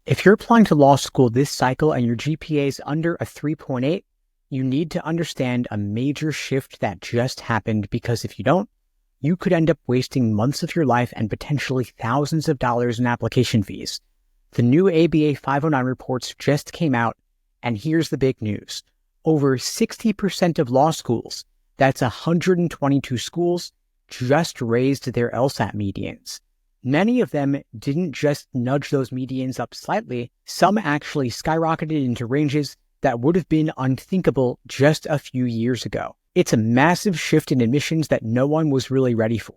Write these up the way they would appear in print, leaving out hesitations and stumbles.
If you're applying to law school this cycle and your GPA is under a 3.8, you need to understand a major shift that just happened, because if you don't, you could end up wasting months of your life and potentially thousands of dollars in application fees. The new ABA 509 reports just came out, and here's the big news. Over 60% of law schools, that's 122 schools, just raised their LSAT medians. Many of them didn't just nudge those medians up slightly, some actually skyrocketed into ranges that would have been unthinkable just a few years ago. It's a massive shift in admissions that no one was really ready for.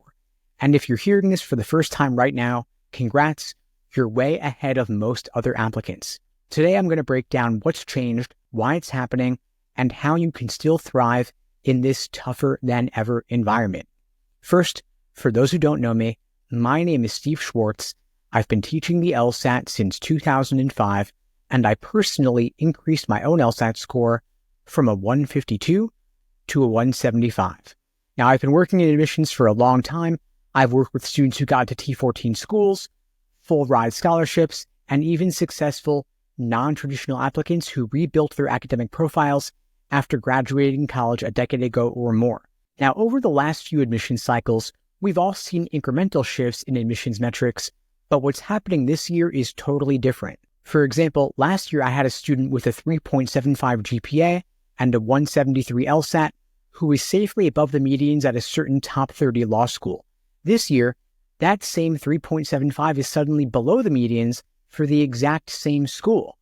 And if you're hearing this for the first time right now, congrats, you're way ahead of most other applicants. Today I'm going to break down what's changed, why it's happening, and how you can still thrive in this tougher than ever environment. First, for those who don't know me, my name is Steve Schwartz. I've been teaching the LSAT since 2005, and I personally increased my own LSAT score from a 152 to a 175. Now, I've been working in admissions for a long time. I've worked with students who got to T14 schools, full ride scholarships, and even successful non-traditional applicants who rebuilt their academic profiles after graduating college a decade ago or more. Now, over the last few admissions cycles, we've all seen incremental shifts in admissions metrics, but what's happening this year is totally different. For example, last year I had a student with a 3.75 GPA and a 173 LSAT who is safely above the medians at a certain top 30 law school. This year, that same 3.75 is suddenly below the medians for the exact same school.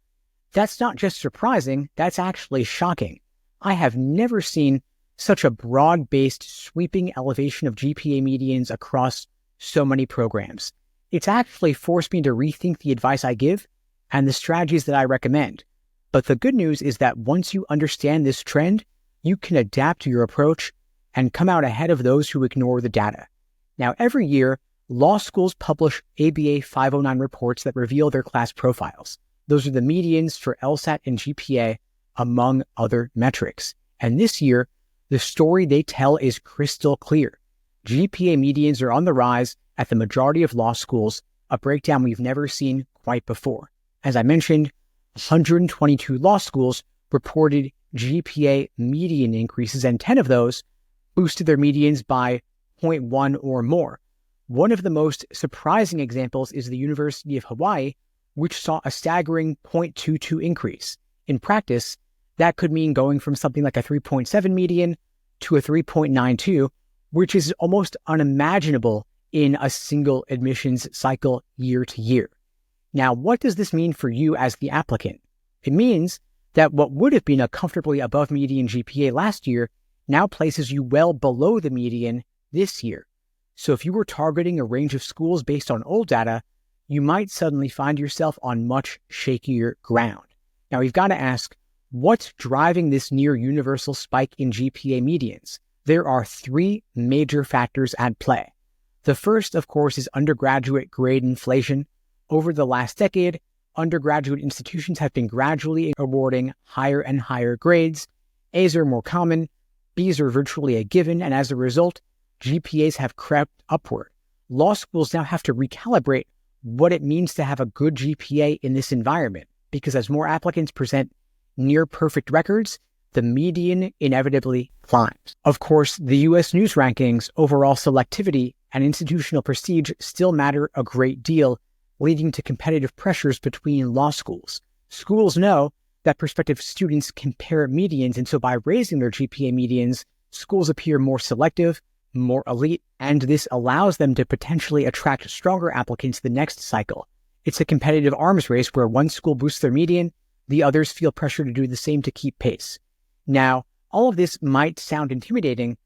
That's not just surprising, that's actually shocking. I have never seen such a broad-based sweeping elevation of GPA medians across so many programs. It's actually forced me to rethink the advice I give and the strategies that I recommend. But the good news is that once you understand this trend, you can adapt your approach and come out ahead of those who ignore the data. Now, every year, law schools publish ABA 509 reports that reveal their class profiles. Those are the medians for LSAT and GPA, among other metrics. And this year, the story they tell is crystal clear. GPA medians are on the rise at the majority of law schools, a breakdown we've never seen quite before. As I mentioned, 122 law schools reported GPA median increases, and 10 of those boosted their medians by 0.1 or more. One of the most surprising examples is the University of Hawaii, which saw a staggering 0.22 increase. In practice, that could mean going from something like a 3.7 median to a 3.92, which is almost unimaginable in a single admissions cycle year to year. Now, what does this mean for you as the applicant? It means that what would have been a comfortably above median GPA last year now places you well below the median this year. So if you were targeting a range of schools based on old data, you might suddenly find yourself on much shakier ground. Now, we've got to ask, what's driving this near universal spike in GPA medians? There are three major factors at play. The first, of course, is undergraduate grade inflation. Over the last decade, undergraduate institutions have been gradually awarding higher and higher grades. A's are more common, B's are virtually a given, and as a result, GPAs have crept upward. Law schools now have to recalibrate what it means to have a good GPA in this environment, because as more applicants present near perfect records, the median inevitably climbs. Of course, the U.S. News rankings, overall selectivity, and institutional prestige still matter a great deal, leading to competitive pressures between law schools. Schools know that prospective students compare medians, and so by raising their GPA medians, schools appear more selective, more elite, and this allows them to potentially attract stronger applicants the next cycle. It's a competitive arms race where one school boosts their median, the others feel pressure to do the same to keep pace. Now, all of this might sound intimidating,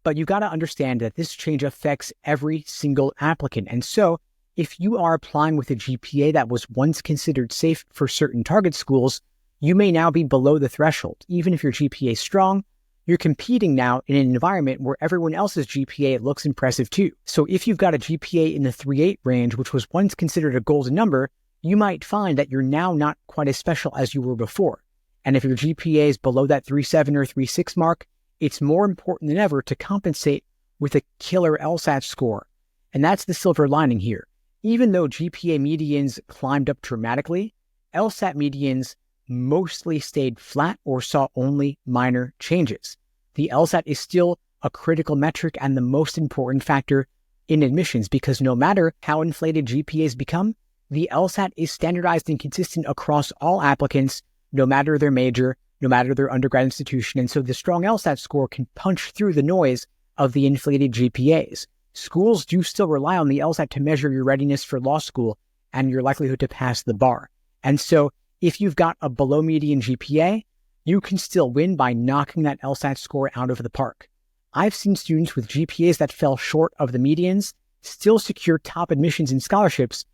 but you got to understand that this change affects every single applicant. And so, if you are applying with a GPA that was once considered safe for certain target schools, you may now be below the threshold. Even if your GPA is strong, you're competing now in an environment where everyone else's GPA looks impressive too. So if you've got a GPA in the 3.8 range, which was once considered a golden number, you might find that you're now not quite as special as you were before. And if your GPA is below that 3.7 or 3.6 mark, it's more important than ever to compensate with a killer LSAT score. And that's the silver lining here. Even though GPA medians climbed up dramatically, LSAT medians mostly stayed flat or saw only minor changes. The LSAT is still a critical metric and the most important factor in admissions because no matter how inflated GPAs become, the LSAT is standardized and consistent across all applicants, no matter their major, no matter their undergrad institution. And so the strong LSAT score can punch through the noise of the inflated GPAs. Schools do still rely on the LSAT to measure your readiness for law school and your likelihood to pass the bar. And so if you've got a below median GPA, you can still win by knocking that LSAT score out of the park. I've seen students with GPAs that fell short of the medians still secure top admissions and scholarships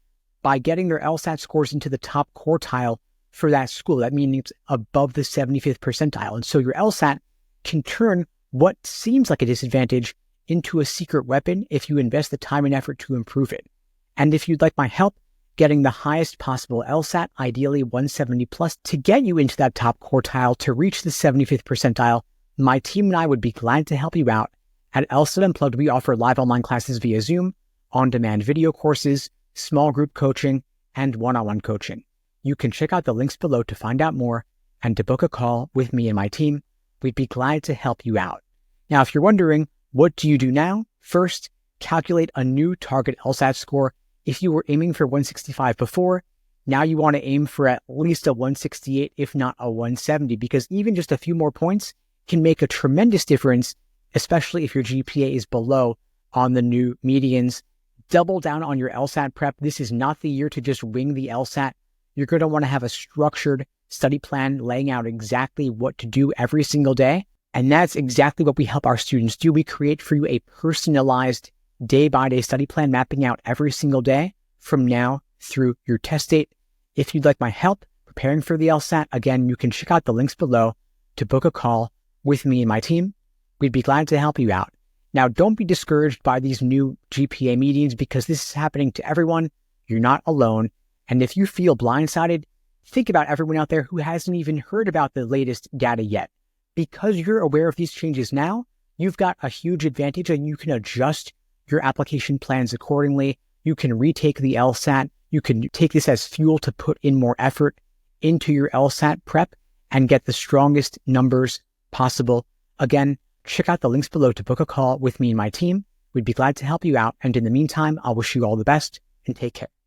by getting their LSAT scores into the top quartile for that school. That means above the 75th percentile. And so your LSAT can turn what seems like a disadvantage into a secret weapon if you invest the time and effort to improve it. And if you'd like my help getting the highest possible LSAT, ideally 170 plus, to get you into that top quartile to reach the 75th percentile, my team and I would be glad to help you out. At LSAT Unplugged, we offer live online classes via Zoom, on-demand video courses, small group coaching, and one-on-one coaching. You can check out the links below to find out more and to book a call with me and my team. We'd be glad to help you out. Now, if you're wondering, what do you do now? First, calculate a new target LSAT score. If you were aiming for 165 before, now you want to aim for at least a 168, if not a 170, because even just a few more points can make a tremendous difference, especially if your GPA is below on the new medians. Double down on your LSAT prep. This is not the year to just wing the LSAT. You're going to want to have a structured study plan laying out exactly what to do every single day. And that's exactly what we help our students do. We create for you a personalized day-by-day study plan mapping out every single day from now through your test date. If you'd like my help preparing for the LSAT, again, you can check out the links below to book a call with me and my team. We'd be glad to help you out. Now, don't be discouraged by these new GPA medians because this is happening to everyone. You're not alone. And if you feel blindsided, think about everyone out there who hasn't even heard about the latest data yet. Because you're aware of these changes now, you've got a huge advantage and you can adjust your application plans accordingly. You can retake the LSAT. You can take this as fuel to put in more effort into your LSAT prep and get the strongest numbers possible. Again, check out the links below to book a call with me and my team. We'd be glad to help you out. And in the meantime, I'll wish you all the best and take care.